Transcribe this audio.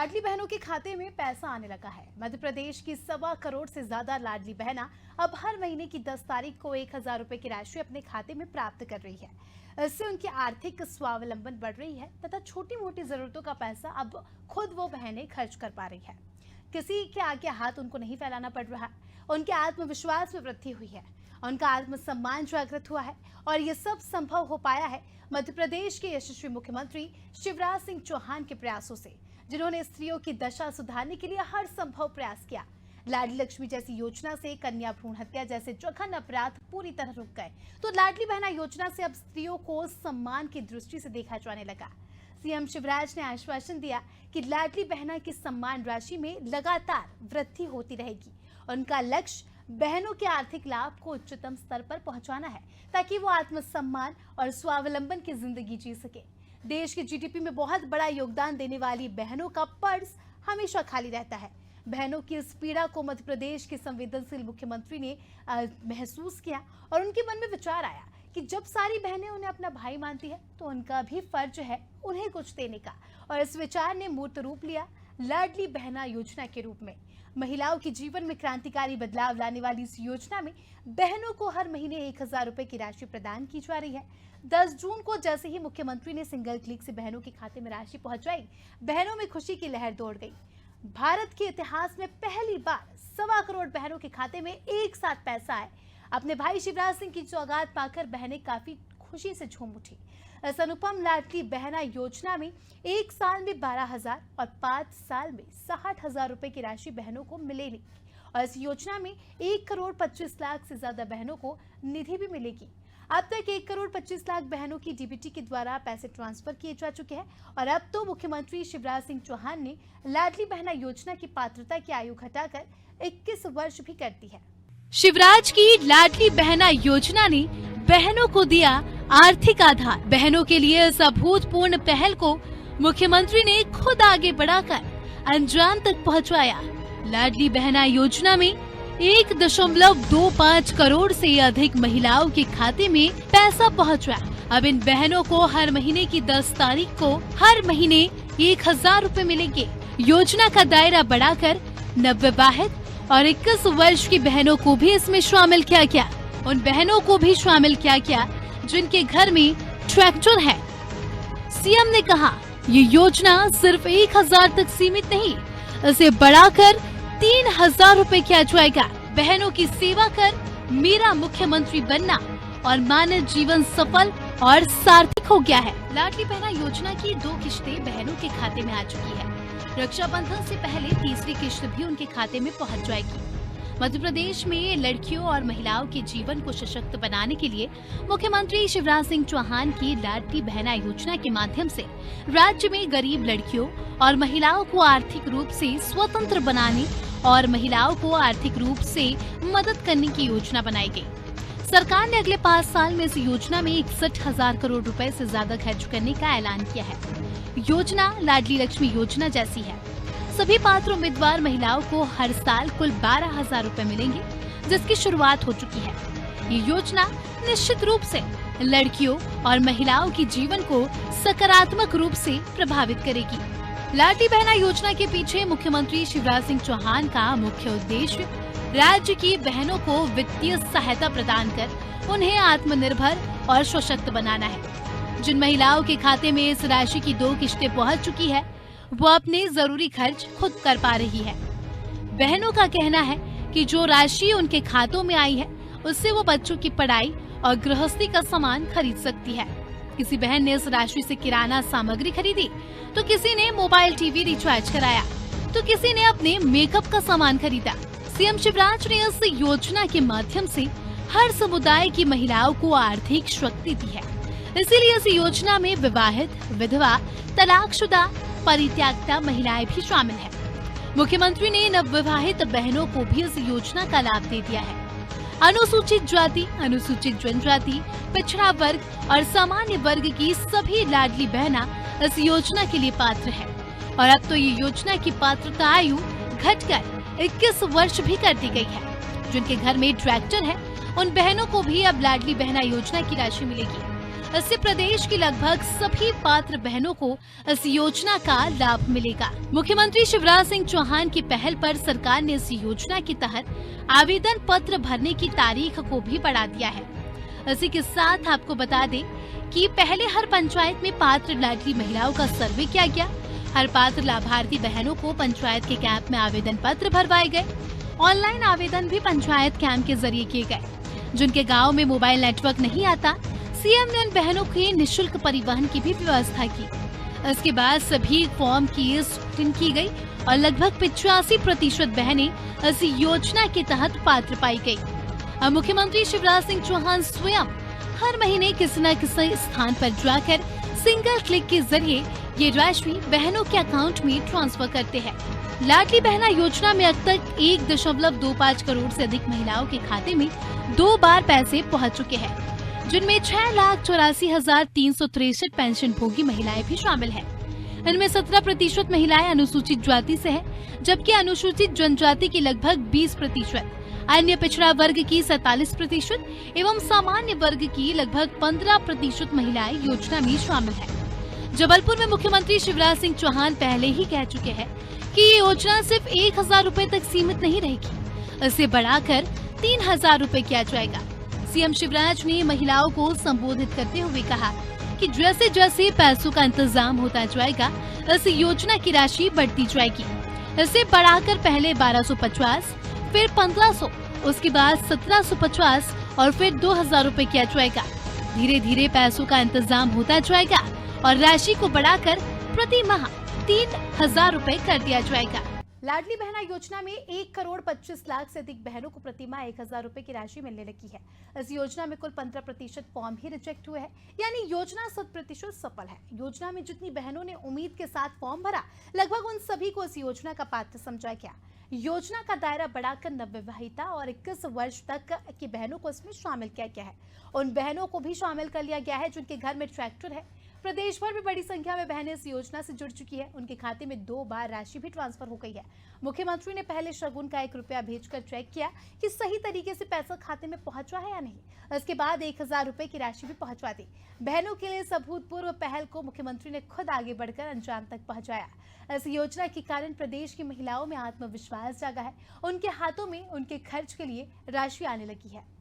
लाडली बहनों के खाते में पैसा आने लगा है। मध्य प्रदेश की 1.25 करोड़ से ज्यादा लाडली बहना अब हर महीने की 10 तारीख को 1,000 रुपए की राशि अपने खाते में प्राप्त कर रही है। इससे उनकी आर्थिक स्वावलंबन बढ़ रही है तथा छोटी मोटी जरूरतों का पैसा अब खुद वो बहनें खर्च कर पा रही है। किसी के आगे हाथ उनको नहीं फैलाना पड़ रहा। उनके आत्मविश्वास में वृद्धि हुई है, उनका आत्मसम्मान जागृत हुआ है और ये सब संभव हो पाया है मध्य प्रदेश के यशस्वी मुख्यमंत्री शिवराज सिंह चौहान के प्रयासों से, जिन्होंने स्त्रियों की दशा सुधारने के लिए हर संभव प्रयास किया। लाडली लक्ष्मी जैसी योजना से कन्या भ्रूण हत्या जैसे जघन्य अपराध पूरी तरह रुक गए, तो लाडली बहना योजना से अब स्त्रियों को सम्मान की दृष्टि से देखा जाने लगा। सीएम शिवराज ने आश्वासन दिया कि लाडली बहना की सम्मान राशि में लगातार वृद्धि होती रहेगी। उनका लक्ष्य बहनों के आर्थिक लाभ को उच्चतम स्तर पर पहुंचाना है ताकि वो आत्मसम्मान और स्वावलंबन की जिंदगी जी सके। देश की जीडीपी में बहुत बड़ा योगदान देने वाली बहनों का पर्स हमेशा खाली रहता है। बहनों की इस पीड़ा को मध्य प्रदेश के संवेदनशील मुख्यमंत्री ने महसूस किया और उनके मन में विचार आया कि जब सारी बहनें उन्हें अपना भाई मानती है तो उनका भी फर्ज है उन्हें कुछ देने का। और इस विचार ने मूर्त रूप लिया लाडली बहना योजना के रूप में। महिलाओं के जीवन में क्रांतिकारी बदलाव लाने वाली इस योजना में बहनों को हर महीने 1,000 रुपए की राशि प्रदान की जा रही है। 10 जून को जैसे ही मुख्यमंत्री ने सिंगल क्लिक से बहनों के खाते में राशि पहुंचाई, बहनों में खुशी की लहर दौड़ गई। भारत के इतिहास में पहली बार 1.25 करोड़ बहनों के खाते में एक साथ पैसा आए। अपने भाई शिवराज सिंह की सौगात पाकर बहनें काफी खुशी से झूम उठी। इस अनुपम लाडली बहना योजना में 1 साल में 12,000 और 5 साल में 60,000 रुपए की राशि बहनों को मिलेगी और इस योजना में 1 करोड़ 25 लाख से ज्यादा बहनों को निधि भी मिलेगी। अब तक 1 करोड़ 25 लाख बहनों की डीबीटी के द्वारा पैसे ट्रांसफर किए जा चुके हैं और अब तो मुख्यमंत्री शिवराज सिंह चौहान ने लाडली बहना योजना की पात्रता की आयु घटाकर 21 वर्ष भी कर दी है। शिवराज की लाडली बहना योजना ने बहनों को दिया आर्थिक आधार। बहनों के लिए इस अभूतपूर्ण पहल को मुख्यमंत्री ने खुद आगे बढ़ाकर अंजाम तक पहुंचाया। लाडली बहना योजना में 1.25 करोड़ से अधिक महिलाओं के खाते में पैसा पहुंचा। अब इन बहनों को हर महीने की 10 तारीख को हर महीने 1,000 रुपए मिलेंगे। योजना का दायरा बढ़ाकर नवविवाहित और 21 वर्ष की बहनों को भी इसमें शामिल किया गया। उन बहनों को भी शामिल किया गया जिनके घर में ट्रैक्टर है। सीएम ने कहा ये योजना सिर्फ 1,000 तक सीमित नहीं, इसे बढ़ाकर 3,000 रुपए किया जाएगा। बहनों की सेवा कर मेरा मुख्यमंत्री बनना और मानव जीवन सफल और सार्थक हो गया है। लाडली बहना योजना की 2 किश्तें बहनों के खाते में आ चुकी है। रक्षाबंधन से पहले तीसरी किश्त भी उनके खाते में पहुंच जाएगी। मध्य प्रदेश में लड़कियों और महिलाओं के जीवन को सशक्त बनाने के लिए मुख्यमंत्री शिवराज सिंह चौहान की लाडली बहना योजना के माध्यम से राज्य में गरीब लड़कियों और महिलाओं को आर्थिक रूप से स्वतंत्र बनाने और महिलाओं को आर्थिक रूप से मदद करने की योजना बनाई गई। सरकार ने अगले 5 साल में इस योजना में 61,000 करोड़ रुपए से ज्यादा खर्च करने का ऐलान किया है। योजना लाडली लक्ष्मी योजना जैसी है। सभी पात्र उम्मीदवार महिलाओं को हर साल कुल 12,000 रुपए मिलेंगे, जिसकी शुरुआत हो चुकी है। ये योजना निश्चित रूप से लड़कियों और महिलाओं के जीवन को सकारात्मक रूप से प्रभावित करेगी। लाडली बहना योजना के पीछे मुख्यमंत्री शिवराज सिंह चौहान का मुख्य उद्देश्य राज्य की बहनों को वित्तीय सहायता प्रदान कर उन्हें आत्मनिर्भर और सशक्त बनाना है। जिन महिलाओं के खाते में इस राशि की 2 किश्तें पहुंच चुकी है, वो अपने जरूरी खर्च खुद कर पा रही है। बहनों का कहना है कि जो राशि उनके खातों में आई है, उससे वो बच्चों की पढ़ाई और गृहस्थी का सामान खरीद सकती है। किसी बहन ने इस राशि से किराना सामग्री खरीदी, तो किसी ने मोबाइल टीवी रिचार्ज कराया, तो किसी ने अपने मेकअप का सामान खरीदा। सीएम शिवराज ने इस योजना के माध्यम से हर समुदाय की महिलाओं को आर्थिक शक्ति दी है। इसीलिए इस योजना में विवाहित, विधवा, तलाकशुदा, परित्यागता महिलाएं भी शामिल हैं। मुख्यमंत्री ने नवविवाहित बहनों को भी इस योजना का लाभ दे दिया है। अनुसूचित जाति, अनुसूचित जनजाति, पिछड़ा वर्ग और सामान्य वर्ग की सभी लाडली बहना इस योजना के लिए पात्र है और अब तो ये योजना की पात्रता आयु घटकर 21 वर्ष भी कर दी गई है। जिनके घर में ट्रैक्टर है, उन बहनों को भी अब लाडली बहना योजना की राशि मिलेगी। इससे प्रदेश की लगभग सभी पात्र बहनों को इस योजना का लाभ मिलेगा। मुख्यमंत्री शिवराज सिंह चौहान की पहल पर सरकार ने इस योजना के तहत आवेदन पत्र भरने की तारीख को भी बढ़ा दिया है। इसी के साथ आपको बता दें कि पहले हर पंचायत में पात्र लाडली महिलाओं का सर्वे किया गया। हर पात्र लाभार्थी बहनों को पंचायत के कैंप में आवेदन पत्र भरवाए गए। ऑनलाइन आवेदन भी पंचायत कैंप के जरिए किए गए। जिनके गांव में मोबाइल नेटवर्क नहीं आता, सीएम ने उन बहनों के निःशुल्क परिवहन की भी व्यवस्था की। इसके बाद सभी फॉर्म की स्क्रीनिंग की गई और लगभग 85% बहनें इस योजना के तहत पात्र पाई गयी। अब मुख्यमंत्री शिवराज सिंह चौहान स्वयं हर महीने किसी न किसी स्थान पर जाकर सिंगल क्लिक के जरिए ये राशि बहनों के अकाउंट में ट्रांसफर करते हैं। लाडली बहना योजना में अब तक 1.25 करोड़ से अधिक महिलाओं के खाते में 2 बार पैसे पहुंच चुके हैं, जिनमें 6,84,363 पेंशन भोगी महिलाएं भी शामिल हैं। इनमें 17% महिलाएं अनुसूचित जाति से हैं, जबकि अनुसूचित जनजाति की लगभग 20%, अन्य पिछड़ा वर्ग की 47% एवं सामान्य वर्ग की लगभग 15% महिलाएं योजना में शामिल हैं। जबलपुर में मुख्यमंत्री शिवराज सिंह चौहान पहले ही कह चुके हैं कि ये योजना सिर्फ 1,000 रूपए तक सीमित नहीं रहेगी, इसे बढ़ाकर 3,000 रूपए किया जाएगा। सीएम शिवराज ने महिलाओं को संबोधित करते हुए कहा कि जैसे जैसे पैसों का इंतजाम होता जाएगा, इस योजना की राशि बढ़ती जाएगी। इसे बढ़ाकर पहले 1,250, फिर 1,500, उसके बाद 1,750 और फिर 2,000 रूपए किया जाएगा। धीरे धीरे पैसों का इंतजाम होता जाएगा और राशि को बढ़ाकर प्रति माह 3,000 रूपए कर दिया जाएगा। लाडली बहना योजना में 1,25 लाख से अधिक बहनों को प्रति माह 1,000 रूपए की राशि मिलने लगी है। इस योजना में कुल 15% फॉर्म ही रिजेक्ट हुए हैं, यानी योजना 100% सफल है। योजना में जितनी बहनों ने उम्मीद के साथ फॉर्म भरा, लगभग उन सभी को इस योजना का पात्र समझा गया। योजना का दायरा बढ़ाकर नवविवाहिता और 21 वर्ष तक की बहनों को इसमें शामिल किया गया है। उन बहनों को भी शामिल कर लिया गया है जिनके घर में ट्रैक्टर है। प्रदेश भर में बड़ी संख्या में बहनें इस योजना से जुड़ चुकी है। उनके खाते में 2 बार राशि भी ट्रांसफर हो गई है। मुख्यमंत्री ने पहले शगुन का 1 रुपया भेजकर चेक किया कि सही तरीके से पैसा खाते में पहुंचा है या नहीं। इसके बाद 1,000 रूपए की राशि भी पहुंचा दी। बहनों के लिए इस अभूतपूर्व पहल को मुख्यमंत्री ने खुद आगे बढ़कर अंजाम तक पहुंचाया। इस योजना के कारण प्रदेश की महिलाओं में आत्मविश्वास जागा है। उनके हाथों में उनके खर्च के लिए राशि आने लगी है।